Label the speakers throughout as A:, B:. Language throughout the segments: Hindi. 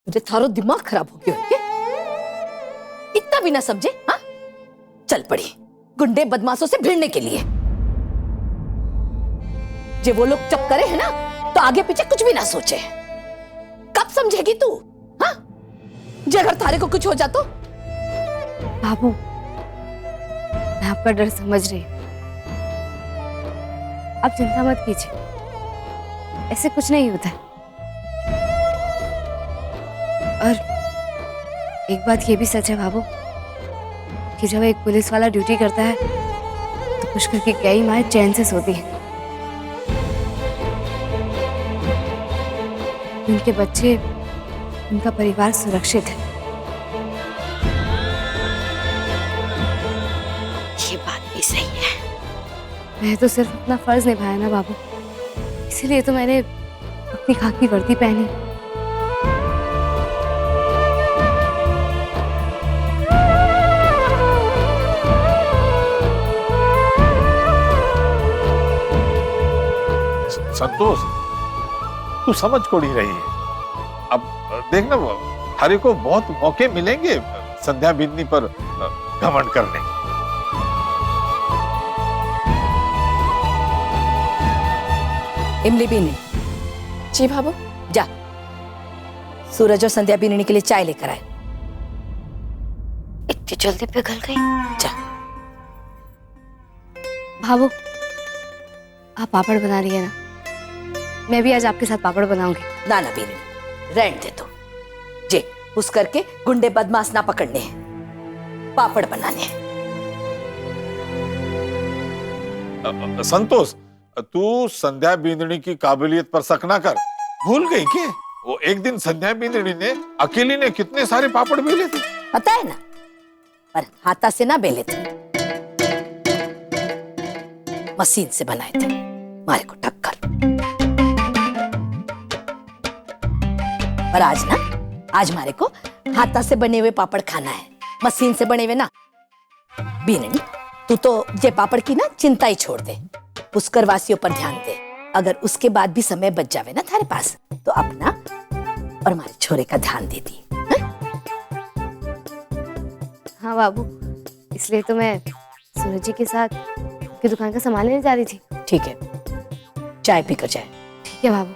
A: तुझे थारो दिमाग खराब हो गया है क्या? इतना भी ना समझे? हाँ, चल पड़ी गुंडे बदमाशों से भिड़ने के लिए। जे वो लोग चप करे है ना तो आगे पीछे कुछ भी ना सोचे। कब समझेगी तू? हाँ, जे अगर थारे को कुछ हो जातो?
B: बाबू, मैं आपका डर समझ रही हूँ, आप चिंता मत कीजिए, ऐसे कुछ नहीं होता है। और एक बात ये भी सच है बाबू कि जब एक पुलिस वाला ड्यूटी करता है तो पुष्कर की कई माएं चैन से सोती हैं। उनके बच्चे, उनका परिवार सुरक्षित है।
A: ये बात भी सही है।
B: मैं तो सिर्फ अपना फर्ज निभाया ना बाबू, इसीलिए तो मैंने अपनी खाकी वर्दी पहनी।
C: संतोष, तू समझ को नहीं रही है। अब देखना, हरे को बहुत मौके मिलेंगे संध्या बिंदनी पर घमंड करने के।
A: इमली बीनी।
D: जी भाभू।
A: जा सूरज और संध्या बीनी के लिए चाय लेकर आए।
B: इतनी जल्दी पिघल गई?
A: जा।
B: बाबू, आप पापड़ बना रही है ना, मैं भी आज आपके साथ पापड़ बनाऊंगी।
A: ना ना बीनी, रहने दे तो। जे उस करके गुंडे बदमाश ना पकड़ने हैं, पापड़ बनाने हैं।
C: संतोष, तू संध्या बिंदनी की काबिलियत पर शक ना कर। भूल गई क्या? वो एक दिन संध्या बिंदनी ने अकेली ने कितने सारे पापड़ बेले थे।
A: पता है ना, पर हाथा से ना बेले थे, मशीन से बनाए थे। मारे को टक्कर। पर आज ना, आज मारे को हाथा से बने हुए पापड़ खाना है, मशीन से बने हुए ना। बीननी, तू तो ये पापड़ की ना चिंता ही छोड़ दे, पुष्कर वासियों पर ध्यान दे। अगर उसके बाद भी समय बच जावे ना थारे पास तो अपना और हमारे छोरे का ध्यान दे दी।
B: हाँ बाबू, इसलिए तो मैं सूरज जी के साथ की दुकान का सामान लेने जा रही थी।
A: ठीक है, चाय पीकर जाए।
B: ठीक है बाबू।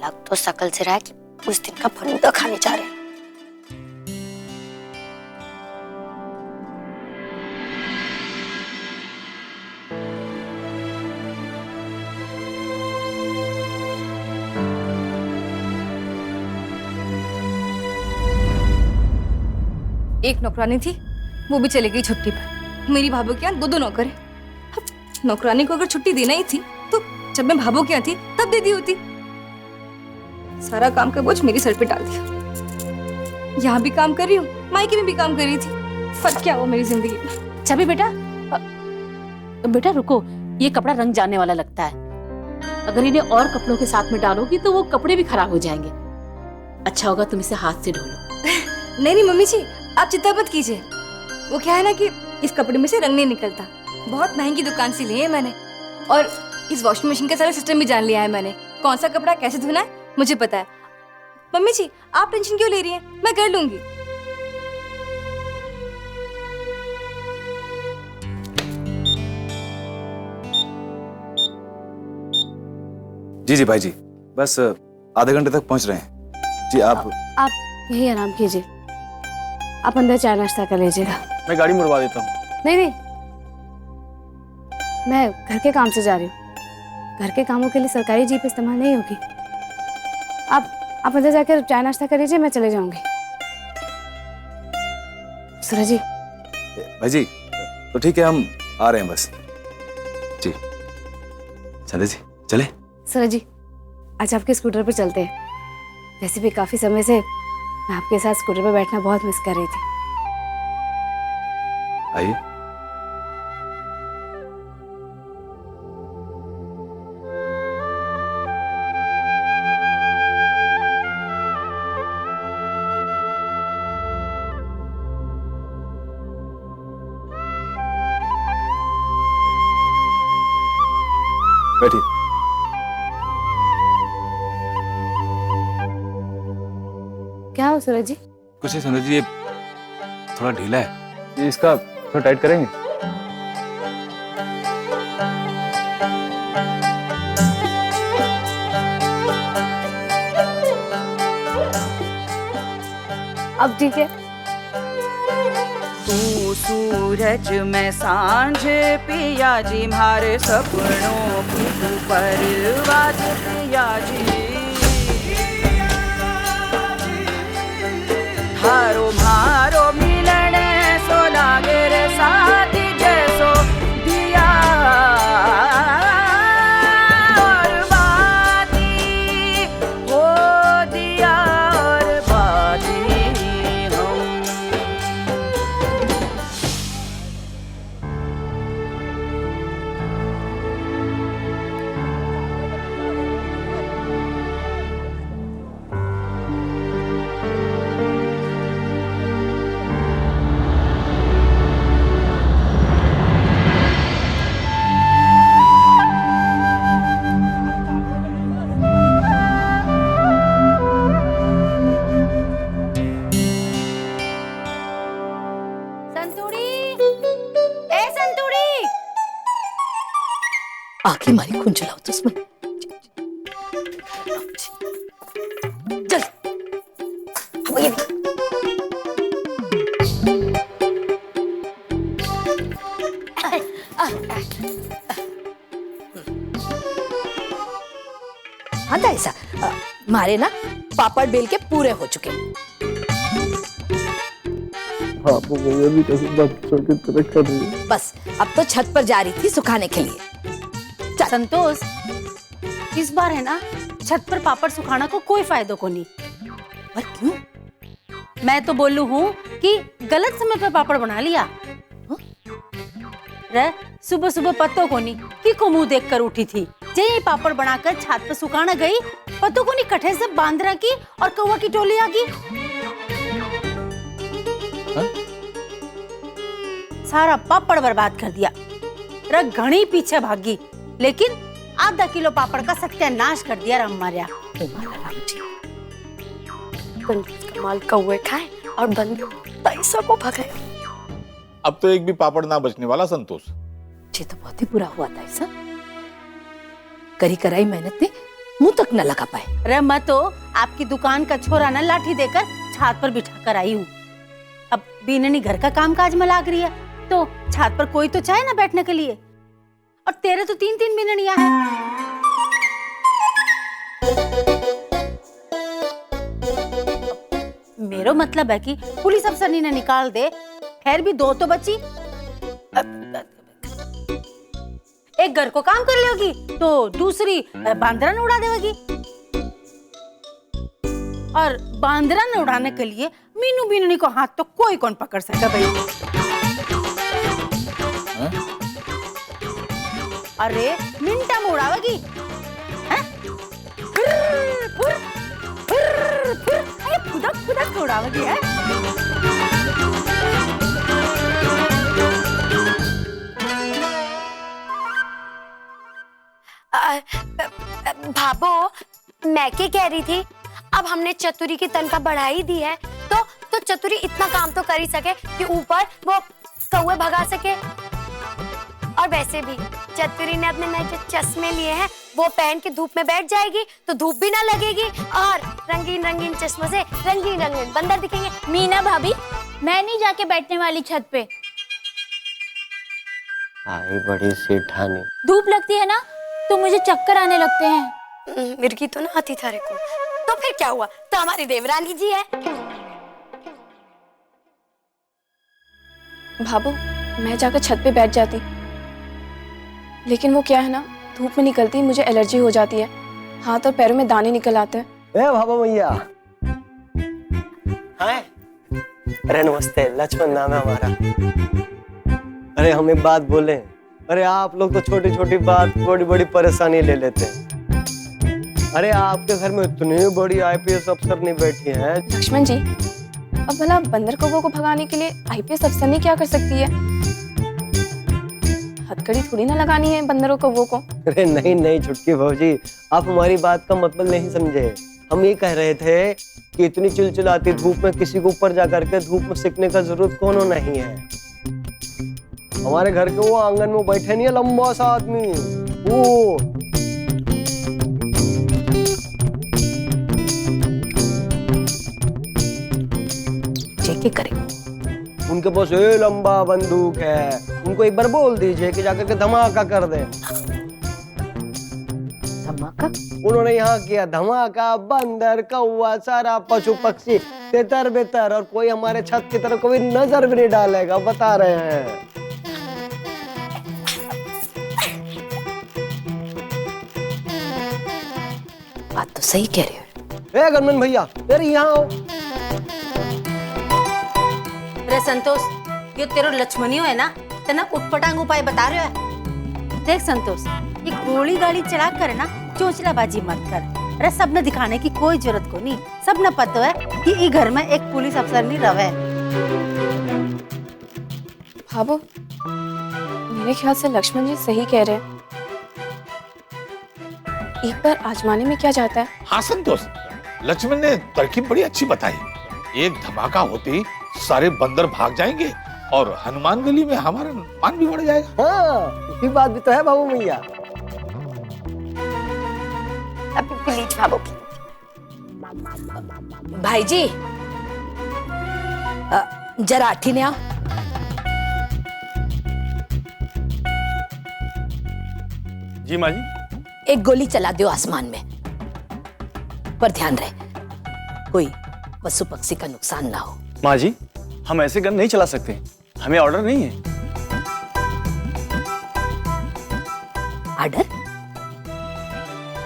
D: लग तो शकल से रहा है कि उस दिन का फलूदा खाने जा रहे हैं।
E: एक नौकरानी थी, वो भी चली गई छुट्टी पर। मेरी भाभू के यहाँ दो दो नौकर है। अब नौकरानी को अगर छुट्टी देना ही थी तो जब मैं भाभू के यहाँ थी तब दे दी होती। सारा काम का बोझ मेरी सर पे डाल दिया। यहाँ भी काम कर रही हूँ, मायके में भी काम कर रही थी। फर्क क्या हुआ मेरी जिंदगी में?
F: छवि बेटा, बेटा रुको, ये कपड़ा रंग जाने वाला लगता है। अगर इन्हें और कपड़ों के साथ में डालोगी तो वो कपड़े भी खराब हो जाएंगे। अच्छा होगा तुम इसे हाथ से धो लो।
E: नहीं नहीं मम्मी जी, आप चिंता मत कीजिए। वो क्या है ना कि इस कपड़े में से रंग नहीं निकलता। बहुत महंगी दुकान से लिए है मैंने, और इस वॉशिंग मशीन का सारा सिस्टम भी जान लिया है मैंने। कौन सा कपड़ा कैसे धोना है मुझे पता है। मम्मी जी, आप टेंशन क्यों ले रही हैं? मैं कर लूंगी।
G: जी जी भाई जी, बस आधे घंटे तक पहुंच रहे हैं जी। आप
B: यही आराम कीजिए, आप अंदर चाय नाश्ता कर लीजिएगा।
G: मैं गाड़ी मुड़वा देता हूँ।
B: नहीं नहीं, मैं घर के काम से जा रही हूँ। घर के कामों के लिए सरकारी जीप इस्तेमाल नहीं होगी। आप अंदर जाकर चाय नाश्ता कर लीजिए, मैं चले जाऊंगी। सूरज जी।
G: भाई जी, तो ठीक है, हम आ रहे हैं बस जी। संध्या जी चले।
B: सूरज जी, आज आपके स्कूटर पर चलते हैं। वैसे भी काफी समय से मैं आपके साथ स्कूटर पर बैठना बहुत मिस कर रही थी।
G: आइए। बैठिए।
B: क्या हो सूरज जी?
G: कुछ नहीं संध्या जी, ये थोड़ा ढीला है, ये इसका थोड़ा टाइट करेंगे।
B: अब ठीक है।
H: तू सूरज में सांझ पिया जी, मारे सपनों की तू परवाज पिया जी। हारो मारो मिलन सो लागे रे साथी जैसो दिया और बाती हो दिया और बाती हम।
A: आके मारी खून चलाओ तो उसमें चल। अब ये हाँ ऐसा मारे ना पापड़ बेल के पूरे हो चुके।
C: हाँ वो भैया भी कैसे बात छोड़ के तरह कर रही है।
A: बस अब तो छत पर जा रही थी सुखाने के लिए।
F: संतोष, इस बार है ना छत पर पापड़ सुखाना को कोई फायदा को नहीं।
A: पर क्यों?
F: मैं तो बोलू हूँ कि गलत समय पर पापड़ बना लिया। रे सुबह सुबह पत्तों को नहीं कि को मुंह देख कर उठी थी, जे पापड़ बनाकर छत पर सुखाना गई, पत्तों को नहीं कठे से बांदरा की और कौवा की टोली आ गई। सारा पापड़ बर्बाद कर दिया। रे घनी पीछे भागी, लेकिन आधा किलो पापड़ का सत्यानाश कर दिया रमारिया।
D: कमाल कौवे खाए और बंदूक पैसा को भगाए।
C: अब तो एक भी पापड़ ना बचने वाला संतोष।
A: ये तो बहुत ही बुरा हुआ था ऐसा। करी कराई मेहनत ने मुंह तक न लगा पाए।
F: अरे मैं तो आपकी दुकान का छोरा ना लाठी देकर छात पर बिठा कर आई हूँ। अब बीननी घर का काम काज में लाग रही है, तो छात पर कोई तो चाहे ना बैठने के लिए। और तेरे तो 3-3 बीननियां हैं। मेरा मतलब है कि पुलिस अफसर ने निकाल दे, खैर भी 2 तो बची। एक घर को काम कर लेगी तो दूसरी बांदरा न उड़ा देगी। और बांदरा न उड़ाने के लिए मीनू बीननी को हाथ तो कोई कौन पकड़ सका भाई। अरे मिनटा में उड़ावेगी, खुदक खुदक उड़ावेगी है।
D: भाभो, मैं क्या कह रही थी, अब हमने चतुरी की तनख्वाह बढ़ाई दी है तो चतुरी इतना काम तो कर ही सके कि ऊपर वो कौवे भगा सके। और वैसे भी चतुरी ने अपने नए जो चश्मे लिए हैं वो पहन के धूप में बैठ जाएगी तो धूप भी ना लगेगी और रंगीन रंगीन चश्मों से रंगीन रंगीन बंदर दिखेंगे।
I: मीना भाभी, मैं नहीं जाके बैठने वाली छत पे।
J: आई बड़ी सेठानी।
I: धूप लगती है ना तो मुझे चक्कर आने लगते हैं।
D: मिर्गी तो ना आती थारे को, तो फिर क्या हुआ, तो हमारी देवरानी जी है।
B: भाभो, मैं जाकर छत पे बैठ जाती, लेकिन वो क्या है ना, धूप में निकलती मुझे एलर्जी हो जाती है, हाथ और पैरों में दाने निकल आते हैं।
J: ए भाभो भैया, हाय, अरे नमस्ते, लक्ष्मण नाम है हमारा। अरे हम एक बात बोले, अरे आप लोग तो छोटी छोटी बात बड़ी बड़ी परेशानी ले लेते हैं। अरे आपके घर में इतनी बड़ी आईपीएस अफसर नहीं बैठी हैं।
B: लक्ष्मण जी, अब भला बंदर कौवों को भगाने के लिए आईपीएस अफसर ने क्या कर सकती है? हथकड़ी थोड़ी ना लगानी है बंदरों कौवों को।
J: अरे नहीं नहीं छुटकी भौजी, आप हमारी बात का मतलब नहीं समझे। हम ये कह रहे थे कि इतनी चिलचिलाती धूप में किसी को ऊपर जा करके धूप में सेकने का जरूरत कोनो नहीं है। हमारे घर के वो आंगन में बैठे नहीं है लंबा सा आदमी, वो
A: चेक करें।
J: उनके पास ये लंबा बंदूक है, उनको एक बार बोल दीजिए कि जाकर के धमाका कर दे।
A: धमाका?
J: उन्होंने यहाँ किया धमाका, बंदर कौवा सारा पशु पक्षी तितर बितर, और कोई हमारे छत की तरफ कोई नजर भी नहीं डालेगा, बता रहे हैं।
A: बात तो सही कह रहे हो।
J: ए गनमन भैया, अरे यहाँ आओ।
F: अरे संतोष, ये तेरो लक्ष्मणियो है ना, तना उटपटांग उपाय बता रहे हो। देख संतोष, ये गोली गाड़ी चला कर ना चोचलाबाजी मत कर। अरे सब न दिखाने की कोई जरूरत को नहीं, सब न पता है कि ये घर में एक पुलिस अफसर नहीं रवे।
B: भाभो, मेरे ख्याल से लक्ष्मण जी सही कह रहे हैं। एक बार आजमाने में क्या जाता है।
C: हाँ संतोष, लक्ष्मण ने तरकीब बड़ी अच्छी बताई। एक धमाका होते ही सारे बंदर भाग जाएंगे और हनुमान गली में हमारा मान भी बढ़ जाएगा।
J: हाँ, ये बात भी तो है बाबू भैया।
A: प्लीज भाभो, भाई जी जरा आठी ने आओ।
G: जी माँ जी।
A: एक गोली चला दो आसमान में, पर ध्यान रहे कोई पशु पक्षी का नुकसान ना हो।
G: माँ जी, हम ऐसे गन नहीं चला सकते, हमें ऑर्डर नहीं है।
A: आर्डर?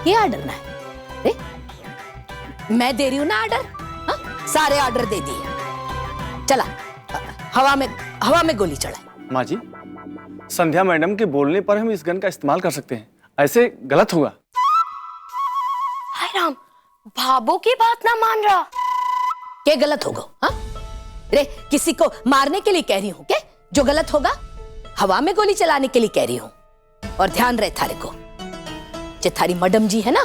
A: ये आर्डर ना है? अरे मैं दे रही हूं ना आर्डर। हाँ? सारे ऑर्डर दे दिए। चला हवा में गोली चढ़ा।
G: माँ जी, संध्या मैडम के बोलने पर हम इस गन का इस्तेमाल कर सकते हैं, ऐसे गलत होगा।
D: हाय राम, भाभो की बात ना मान रहा।
A: क्या गलत होगा? हाँ? रे किसी को मारने के लिए कह रही हूँ क्या? जो गलत होगा हवा में गोली चलाने के लिए कह रही हूँ। और ध्यान रहे थारे को, जो थारी मैडम जी है ना,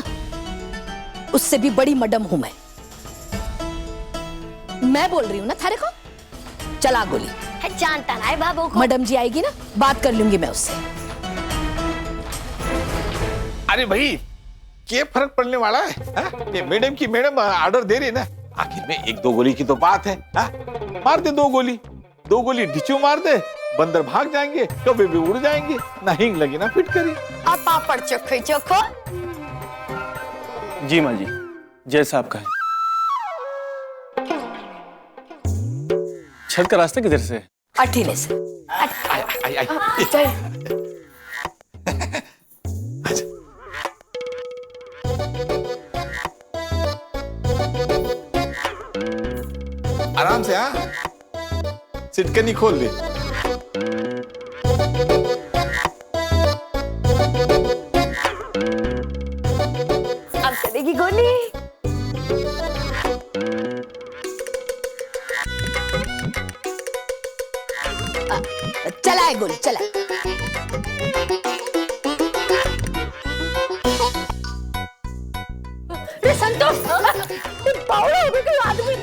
A: उससे भी बड़ी मैडम हूं मैं बोल रही हूँ ना थारे को। चला गोली।
D: जानता ना है भाभो को।
A: मैडम जी आएगी ना, बात कर लूंगी मैं उससे।
C: अरे भाई, क्या फर्क पड़ने वाला है? ये मैडम की मैडम ऑर्डर दे रही है ना, आखिर में एक दो गोली की तो बात है। मार दे दो गोली ढिचू मार दे, बंदर भाग जाएंगे, कभी भी उड़ जाएंगे, ना हिंग लगी ना फिटकरी।
D: अब पापड़ चखो।
G: जी माँ जी, जैसा आप कहें। छत का रास्ता किधर से?
A: अठीने से।
C: आई। आराम से। हाँ, सिटकनी खोल दे।
D: अब चलेगी गोली।
A: चला है गोली, चला।
D: संतोष, पावड़ा हो गया आदमी।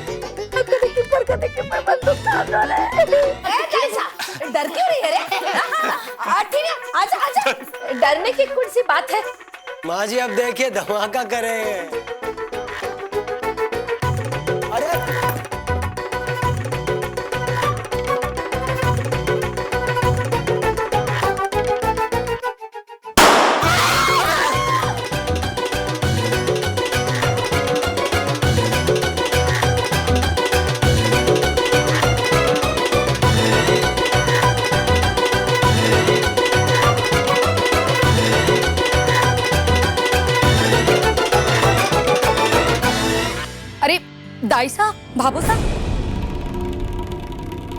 A: डर क्यों रही है रे? आजा। डरने की कौन सी बात है?
J: माँ जी अब देखिए धमाका करें।
E: दाई साहब, भाभो साहब,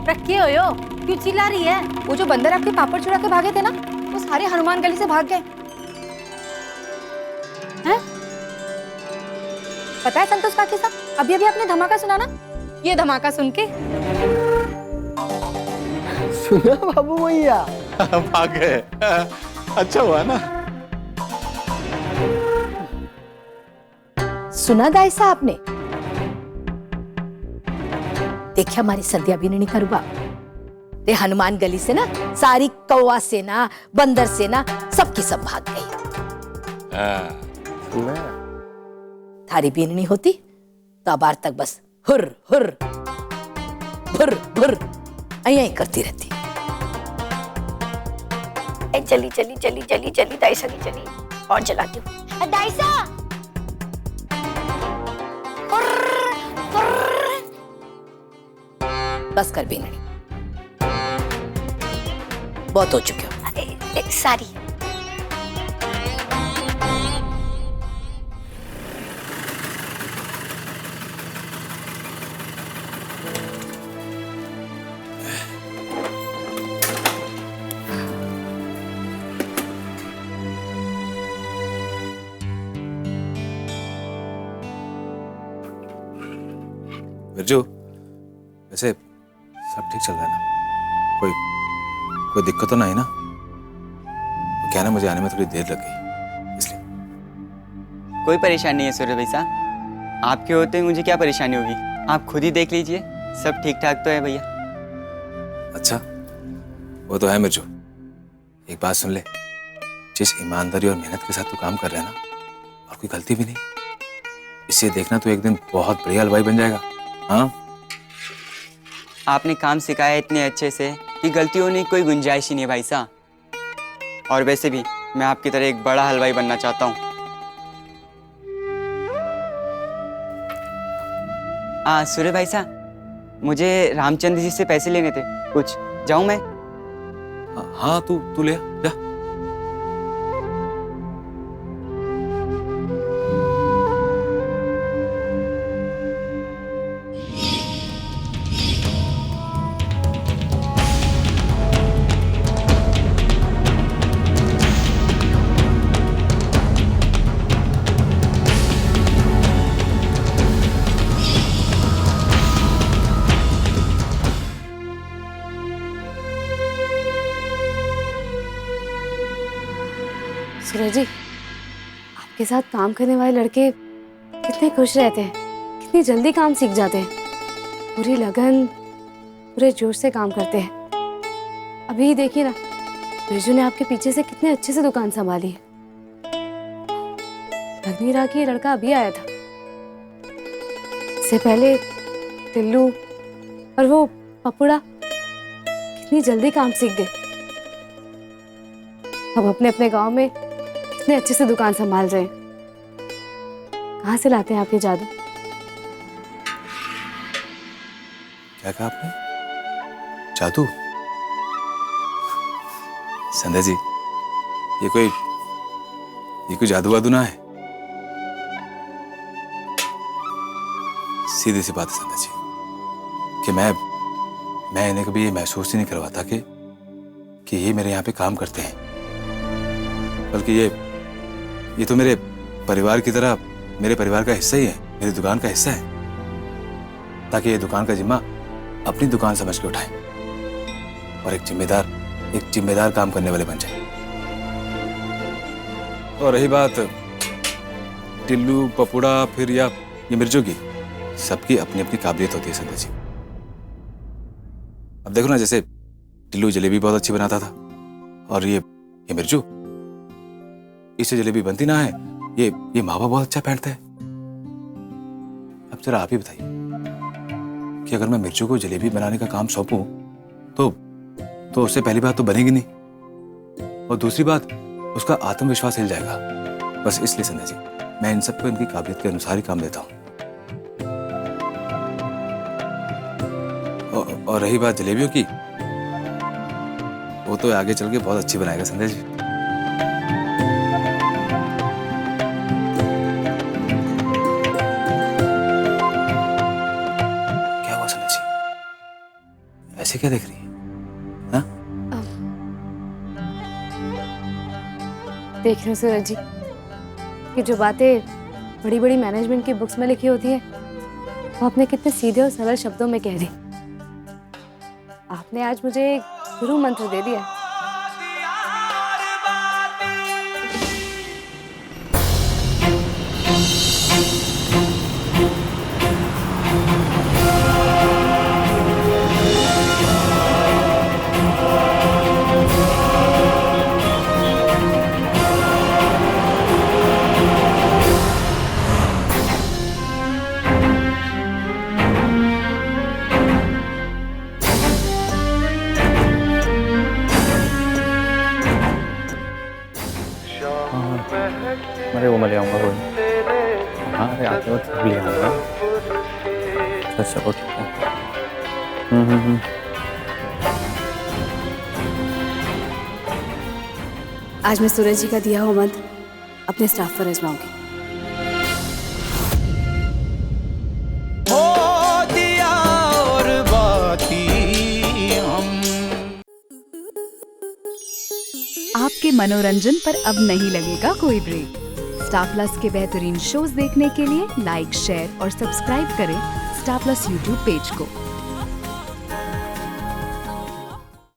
F: रखिए हो यो, क्यों चिल्ला रही है?
E: वो जो बंदर आपके पापड़ चुरा के भागे थे ना, वो सारे हनुमान गली से भाग गए। हैं? पता है संतोष काकी साहब, अभी आपने धमाका सुना ना, ये धमाका सुन के
J: सुना बाबू भैया?
C: भाग गए। अच्छा हुआ ना।
A: सुना दाई साहब आपने? देखिए हमारी संध्या बीननी का रुबाब। रे हनुमान गली से ना सारी कौवा सेना, बंदर सेना सबकी सब भाग गई। थारी बीननी होती तो अबार तक बस हुर हुर हुर हुर यही करती रहती।
D: चली चली चली चली चली दाइसा की चली और चलाती हूँ। दाइसा
A: बस कर बीननी, बहुत हो चुके हो।
D: सारी
G: बिरजू, वैसे सब ठीक चल रहा है ना? कोई दिक्कत तो नहीं ना? वो क्या ना, मुझे आने में थोड़ी देर लग गई इसलिए।
K: कोई परेशानी नहीं है सूर्य भाई साहब, आपके होते हुए मुझे क्या परेशानी होगी? आप खुद ही देख लीजिए, सब ठीक ठाक तो है भैया।
G: अच्छा, वो तो है मिर्जू। एक बात सुन ले, जिस ईमानदारी और मेहनत के साथ तू काम कर रहा है ना, और कोई गलती भी नहीं, इससे देखना तू एक दिन बहुत बढ़िया हलवाई बन जाएगा। हाँ,
K: आपने काम सिखाया इतने अच्छे से कि गलती होने की कोई गुंजाइश ही नहीं है भाई साहब। और वैसे भी मैं आपकी तरह एक बड़ा हलवाई बनना चाहता हूँ। सूर्य भाई साहब, मुझे रामचंद्र जी से पैसे लेने थे कुछ, जाऊं मैं?
G: हाँ, तू ले जा।
B: सूरज जी, आपके साथ काम करने वाले लड़के कितने खुश रहते हैं, कितनी जल्दी काम सीख जाते हैं, पूरी लगन, पूरे जोश से काम करते हैं। अभी देखिए ना, बिरजू ने आपके पीछे से कितने अच्छे से दुकान संभाली है। लग नहीं रहा कि ये लड़का अभी आया था। इससे पहले टिल्लू और वो पपुड़ा कितनी जल्दी काम सीख गए। अब अपने अपने गांव में इतने अच्छे से दुकान संभाल रहे हैं। कहाँ से लाते हैं आप ये जादू?
G: क्या कहा आपने? जादू? संध्या जी, ये कोई जादू वादू ना है। सीधी सी बात है संध्या जी कि मैं इन्हें कभी ये महसूस ही नहीं करवाता कि ये मेरे यहाँ पे काम करते हैं, बल्कि ये तो मेरे परिवार की तरह मेरे परिवार का हिस्सा ही है, मेरी दुकान का हिस्सा है, ताकि ये दुकान का जिम्मा अपनी दुकान समझ के उठाए और एक जिम्मेदार काम करने वाले बन जाए। और रही बात टिल्लू, पपुड़ा, फिर या ये मिर्जू की, सबकी अपनी अपनी काबिलियत होती है संध्या जी। अब देखो ना, जैसे टिल्लू जलेबी बहुत अच्छी बनाता था, और ये मिर्जू, इससे जलेबी बनती ना है, ये मावा बहुत अच्छा पहनता है। अब जरा आप ही बताइए कि अगर मैं मिर्जू को जलेबी बनाने का काम सौंपूं तो उससे पहली बात तो बनेगी नहीं, और दूसरी बात उसका आत्मविश्वास हिल जाएगा। बस इसलिए संध्या जी, मैं इन सबको इनकी काबिलियत के अनुसार ही काम देता हूँ। और रही बात जलेबियों की, वो तो आगे चल के बहुत अच्छी बनाएगा संध्या जी। क्या हुआ संध्या जी, ऐसे क्या देख रही है? हाँ?
B: देख रहे हो सूरज जी कि जो बातें बड़ी बड़ी मैनेजमेंट की बुक्स में लिखी होती है, वो आपने कितने सीधे और सरल शब्दों में कह दी। आपने आज मुझे एक गुरु मंत्र दे दिया।
G: अच्छा वो ठीक है।
B: आज मैं सूरज जी का दिया हुआ मंत्र अपने स्टाफ पर आजमाऊंगी।
L: आपके मनोरंजन पर अब नहीं लगेगा कोई ब्रेक। स्टार प्लस के बेहतरीन शोज देखने के लिए लाइक, शेयर और सब्सक्राइब करें स्टार प्लस यूट्यूब पेज को।